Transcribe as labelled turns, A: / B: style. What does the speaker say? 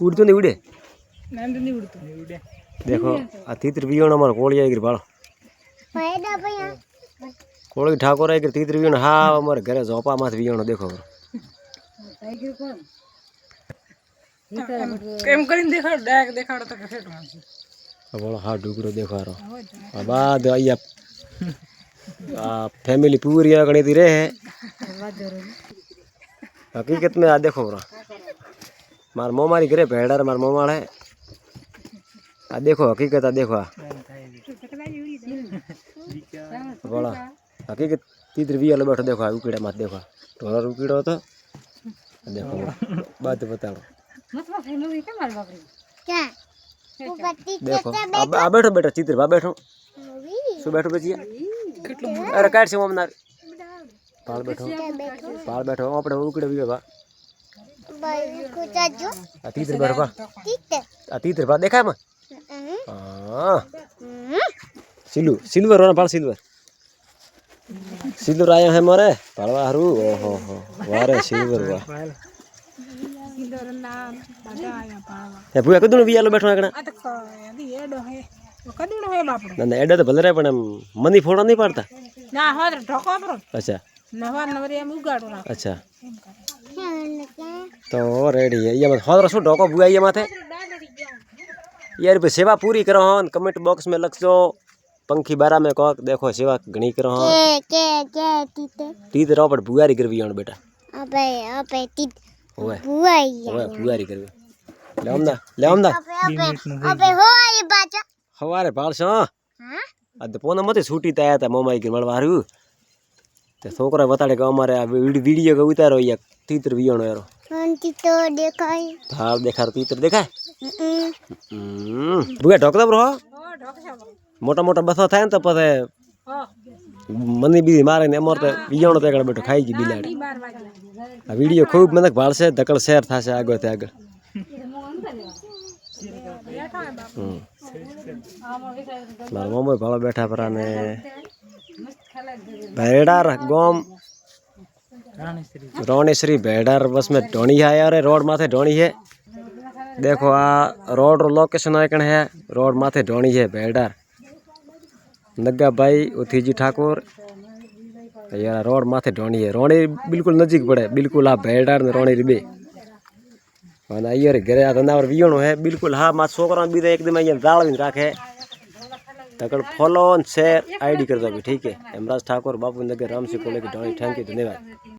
A: उड़तो नहीं उड़े देखो आ तीतर वियोण हमार कोळिया गिर बाळ कोळी ठाकोर गिर तीतर वियोण हा हमारे घरे झोपा माथ वियोण देखो
B: કેમ કરીને દેખાડ ડાયરેક્ટ દેખાડો તો કે ફેટ માં
A: બોલો હા ડુગડો દેખારો આ બાદ આયા आ फैमिली पूरी गणी थी रहे हकीकत में आ देखो मार मोमारी करे भेड़र मार मोमाड़ है आ देखो हकीकत आ देखो बोला हकीकत तीतर भी बैठो देखो उकीड़ा मत देखो ढोलर उकीड़ो तो देखो बात बताओ देखो आ बैठो बेटा चित्र बा बैठो शू बैठो बचिया अरे काट से ममनार पाल बैठो अपने उकड़े भी बा आ तीतर बैठो बा आ तीतर बा देखा है हां सिल्वर वाला पाल सिल्वर आया है मारे पालवा हरू ओहो हो वारे सिल्वर वाह
B: સિલ્વર નામ બધા આયા પાવા
A: એ ભૂયા કદું વિયાલો બેઠો આગળ
B: આ તો યાદી એડો હે કદું હે બાપડો
A: ના એડો તો ભલે રે પણ મની ફોડો નહીં પાડતા
B: ના હોદર ઢોકો આપરો
A: अच्छा
B: નવાર નવરી એમ ઉગાડો રાખ
A: अच्छा तो रेडी है ये मत होदर शू ढोको भूया ये माथे यार पे सेवा पूरी करो हन कमेंट बॉक्स में लिखजो पंखी बारा में कोक देखो सेवा घणी करो हन के तीतर पर भूयारी करवी हन बेटा अबे तीत ओए भूयारी करवी ले आमदा अबे हो ये बाजा हवारे पालसो हां अद पोना मते छूटी ताया था मोमाई के मळवारू ते छोकरा बताड़े के अमारे आ वीडियो के उतारो या तीतर वियोणो यारो अंती तो देखाय हां देखा तीतर देखाय बुआ ढोकदा ब्रो
B: ઓ ઢોકશા
A: मोटा मोटा बसा थाय तो पछे मनी बी मारे ने अमर तो वियोणो ते बैठो खाई जी बिलाड़ी
B: 12 વાગે
A: आ वीडियो खूब मनक भाळसे धकल शेयर थासे आगो ते आगळ मार मोमो भाळो बैठा पराने भेड़ार गोम राणेश्वरी भेड़ार बस में ढोणी आया रे रोड माथे ढोणी है देखो आ रोड रो लोकेशन आइकन है रोड माथे ढोणी है भेड़ार नग्गा भाई उथीजी ठाकुर यार रोड माथे ढोणी है रोणी बिल्कुल नजीक पड़े बिल्कुल आ भेड़ार ने रोणी री बे અને અહીંયા ઘરે આ ધંધાवर વિયોણો હે બિલકુલ હા માં છોકરા બીજા એકદમ અહીંયા જાળવીને રાખે तकड़ फॉलो शेयर आईडी कर दो ठीक है हेमराज ठाकुर बापू नगर रामसी कोले की ढोणी थैंक यू धन्यवाद।